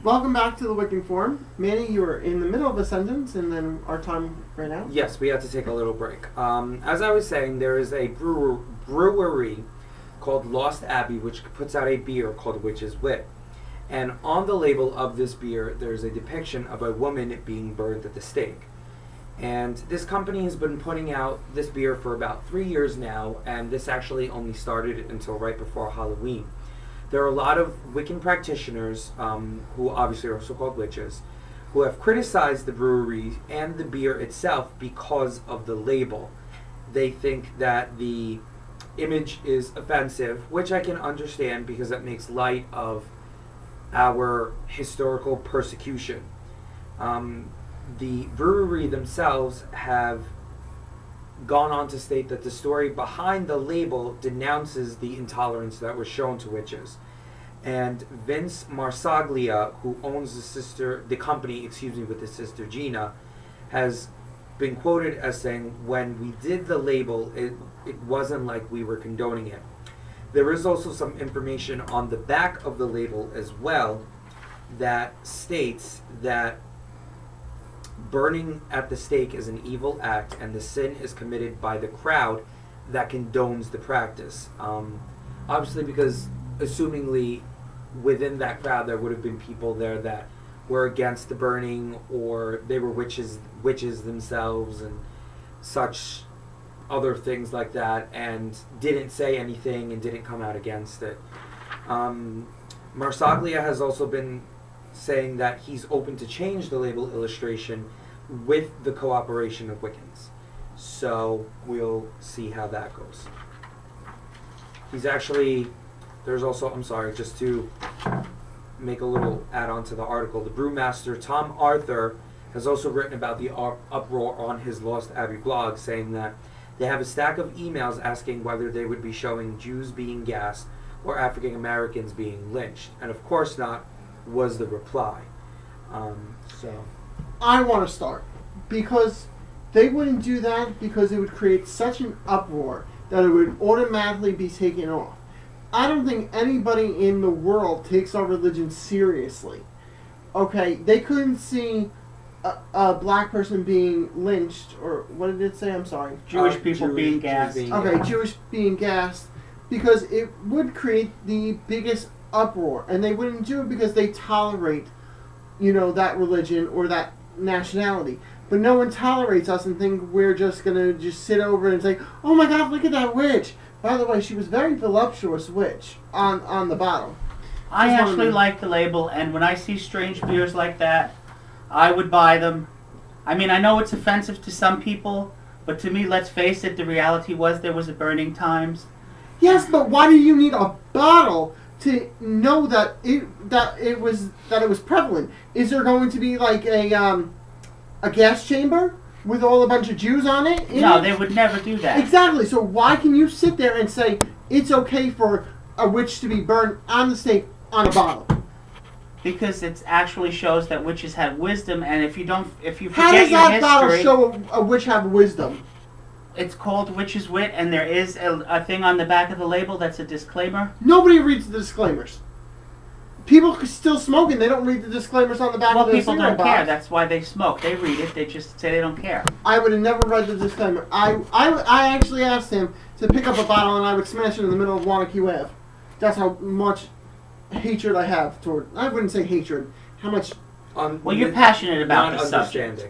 Welcome back to the Wiccan Forum. Manny, you were in the middle of a sentence, and then our time ran out. Yes, we had to take a little break. As I was saying, there is a brewery called Lost Abbey, which puts out a beer called Witch's Wit. And on the label of this beer, there's a depiction of a woman being burned at the stake. And this company has been putting out this beer for about 3 years now, and this actually only started until right before Halloween. There are a lot of Wiccan practitioners, who obviously are also called witches, who have criticized the brewery and the beer itself because of the label. They think that the image is offensive, which I can understand because it makes light of our historical persecution. The brewery themselves have gone on to state that the story behind the label denounces the intolerance that was shown to witches. And Vince Marsaglia, who owns the company with his sister Gina, has been quoted as saying, when we did the label, it wasn't like we were condoning it. There is also some information on the back of the label as well that states that burning at the stake is an evil act and the sin is committed by the crowd that condones the practice. Obviously, because assumingly within that crowd there would have been people there that were against the burning, or they were witches themselves and such other things like that, and didn't say anything and didn't come out against it. Marsaglia has also been saying that he's open to change the label illustration with the cooperation of Wiccans. So we'll see how that goes. He's actually, there's also, I'm sorry, just to make a little add-on to the article, the brewmaster Tom Arthur has also written about the uproar on his Lost Abbey blog, saying that they have a stack of emails asking whether they would be showing Jews being gassed or African Americans being lynched. And of course not, was the reply. I want to start, because they wouldn't do that because it would create such an uproar that it would automatically be taken off. I don't think anybody in the world takes our religion seriously. Okay, they couldn't see a black person being lynched, or what did it say? I'm sorry. Jewish people being gassed. Jewish being gassed, because it would create the biggest uproar, and they wouldn't do it because they tolerate, that religion or that nationality. But no one tolerates us and think we're just gonna just sit over and say, "Oh my God, look at that witch." By the way, she was very voluptuous witch on the bottle. I actually like the label, and when I see strange beers like that, I would buy them. I mean, I know it's offensive to some people, but to me, let's face it, the reality was there was a burning times. Yes, but why do you need a bottle to know that it was prevalent? Is there going to be like a gas chamber with all a bunch of Jews on it? No, they would never do that. Exactly. So why can you sit there and say it's okay for a witch to be burned on the stake on a bottle? Because it actually shows that witches have wisdom, and if you How forget does your that history, bottle show a witch have wisdom? it's called Witch's Wit, and there is a thing on the back of the label that's a disclaimer. Nobody reads the disclaimers. People still smoking. They don't read the disclaimers on the back of the cigarette box. Well, people don't care. That's why they smoke. They read it. They just say they don't care. I would have never read the disclaimer. I actually asked him to pick up a bottle, and I would smash it in the middle of Wanacue Ave. That's how much hatred I have toward... I wouldn't say hatred. How much... well, you're passionate about the subject.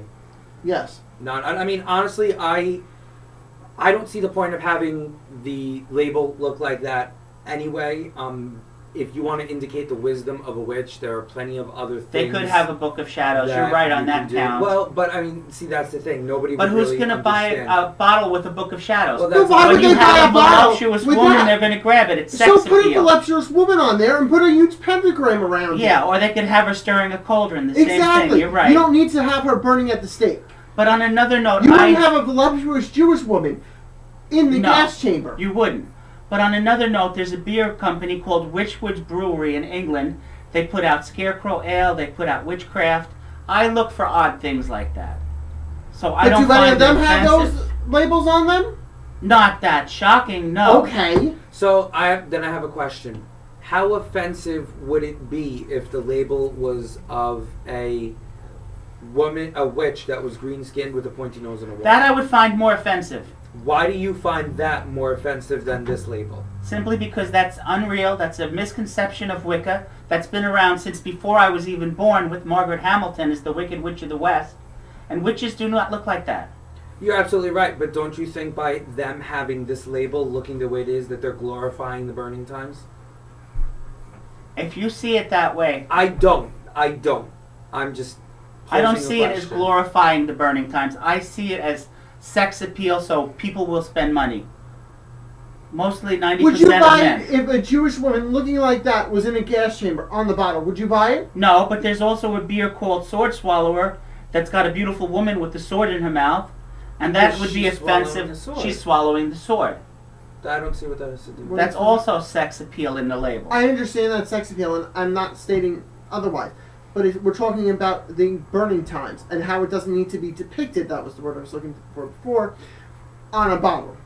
Yes. I mean, honestly, I don't see the point of having the label look like that anyway. If you want to indicate the wisdom of a witch, there are plenty of other things. They could have a book of shadows. You're right on that count. Well, but I mean, see, that's the thing. Nobody. But would who's really going to buy a bottle with a book of shadows? Well, that's why would they buy a bottle? When you have a voluptuous woman, they're going to grab it. It's sex appeal. So put a voluptuous woman on there and put a huge pentagram around it. Yeah, or they could have her stirring a cauldron. The same thing. You're right. You don't need to have her burning at the stake. But on another note, you wouldn't have a voluptuous Jewish woman in the gas chamber. You wouldn't. But on another note, there's a beer company called Witchwood's Brewery in England. They put out Scarecrow Ale. They put out Witchcraft. I look for odd things like that. So I don't find them offensive. Have those labels on them? Not that shocking, no. Okay. So I have a question. how offensive would it be if the label was of a woman, a witch that was green-skinned with a pointy nose and a wand? That I would find more offensive. Why do you find that more offensive than this label? Simply because that's unreal. That's a misconception of Wicca that's been around since before I was even born, with Margaret Hamilton as the Wicked Witch of the West. And witches do not look like that. You're absolutely right, but don't you think by them having this label looking the way it is that they're glorifying the burning times? If you see it that way... I don't. I'm just... I don't see it as glorifying the burning times. I see it as sex appeal, so people will spend money. Mostly 90% Would you buy of men. it if a Jewish woman looking like that was in a gas chamber on the bottle? Would you buy it? No, but there's also a beer called Sword Swallower that's got a beautiful woman with the sword in her mouth, and that would be offensive. She's swallowing the sword. I don't see what that has to do with it. That's also sex appeal in the label. I understand that sex appeal, and I'm not stating otherwise. But we're talking about the burning times and how it doesn't need to be depicted, that was the word I was looking for before, on a bottle.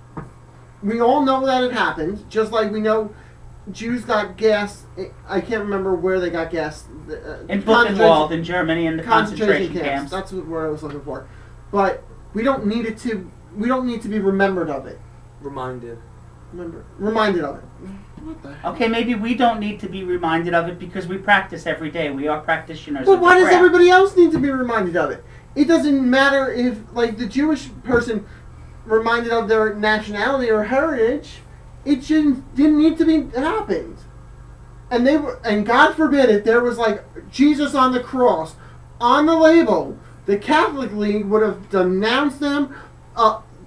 We all know that it happened, just like we know Jews got gassed. I can't remember where they got gassed. In Buchenwald in Germany, in the concentration camps. That's what word I was looking for. But we don't need it to. We don't need to be remembered of it. Reminded of it. What the heck? Okay, maybe we don't need to be reminded of it because we practice every day. We are practitioners. But of why the does craft. everybody else need to be reminded of it? It doesn't matter if, like, the Jewish person reminded of their nationality or heritage. It didn't need to be happened. And God forbid if there was like Jesus on the cross on the label, the Catholic League would have denounced them.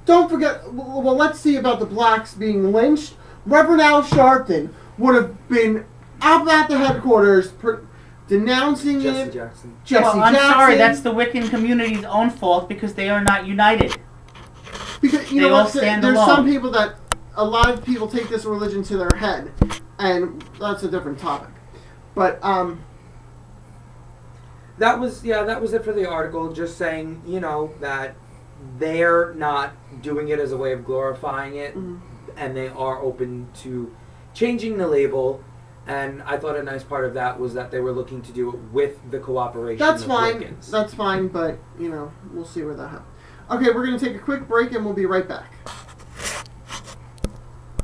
Don't forget. Well, let's see about the blacks being lynched. Reverend Al Sharpton would have been up at the headquarters denouncing Jesse it. Jackson. Jesse I'm Jackson. sorry, that's the Wiccan community's own fault because they are not united. Because They all stand there's alone. some people that a lot of people take this religion to their head, and that's a different topic. But that was it for the article. Just saying, that they're not doing it as a way of glorifying it, and they are open to changing the label. And I thought a nice part of that was that they were looking to do it with the cooperation that's of fine. Wiccans. That's fine. But we'll see where that happens. Okay, we're going to take a quick break, and we'll be right back.